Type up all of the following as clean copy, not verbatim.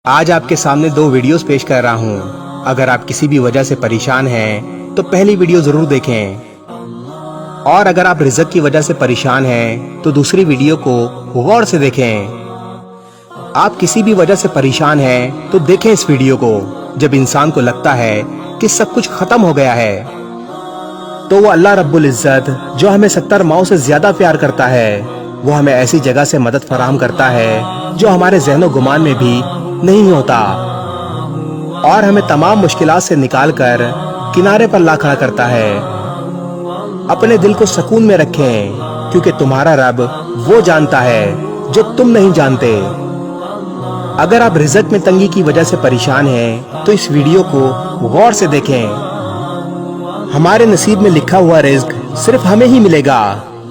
آج آپ کے سامنے دو ویڈیوز پیش کر رہا ہوں۔ اگر آپ کسی بھی وجہ سے پریشان ہیں تو پہلی ویڈیو ضرور دیکھیں، اور اگر آپ رزق کی وجہ سے پریشان ہیں تو دوسری ویڈیو کو غور سے دیکھیں۔ آپ کسی بھی وجہ سے پریشان ہیں تو دیکھیں اس ویڈیو کو۔ جب انسان کو لگتا ہے کہ سب کچھ ختم ہو گیا ہے تو وہ اللہ رب العزت جو ہمیں 70 ماؤں سے زیادہ پیار کرتا ہے، وہ ہمیں ایسی جگہ سے مدد فراہم کرتا ہے جو ہمارے ذہن و گمان میں بھی نہیں ہوتا، اور ہمیں تمام مشکلات سے نکال کر کنارے پر لا کھڑا کرتا ہے۔ اپنے دل کو سکون میں رکھیں، کیونکہ تمہارا رب وہ جانتا ہے جو تم نہیں جانتے۔ اگر آپ رزق میں تنگی کی وجہ سے پریشان ہیں تو اس ویڈیو کو غور سے دیکھیں۔ ہمارے نصیب میں لکھا ہوا رزق صرف ہمیں ہی ملے گا،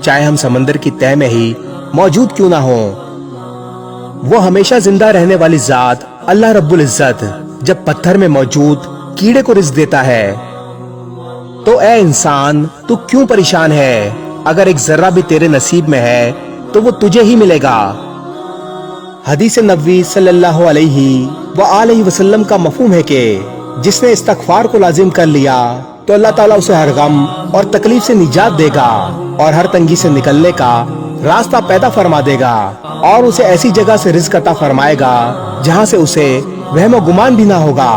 چاہے ہم سمندر کی تہہ میں ہی موجود کیوں نہ ہوں۔ وہ ہمیشہ زندہ رہنے والی ذات اللہ رب العزت جب پتھر میں موجود کیڑے کو رزق دیتا ہے تو اے انسان تو کیوں پریشان ہے؟ اگر ایک ذرہ بھی تیرے نصیب میں ہے تو وہ تجھے ہی ملے گا۔ حدیث نبوی صلی اللہ علیہ وآلہ وسلم کا مفہوم ہے کہ جس نے استغفار کو لازم کر لیا تو اللہ تعالیٰ اسے ہر غم اور تکلیف سے نجات دے گا، اور ہر تنگی سے نکلنے کا راستہ پیدا فرما دے گا، اور اسے ایسی جگہ سے رزق عطا فرمائے گا جہاں سے اسے وہم و گمان بھی نہ ہوگا۔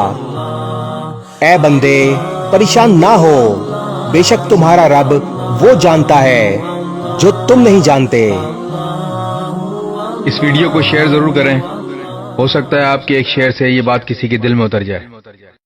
اے بندے پریشان نہ ہو، بے شک تمہارا رب وہ جانتا ہے جو تم نہیں جانتے۔ اس ویڈیو کو شیئر ضرور کریں، ہو سکتا ہے آپ کے ایک شیئر سے یہ بات کسی کے دل میں اتر جائے۔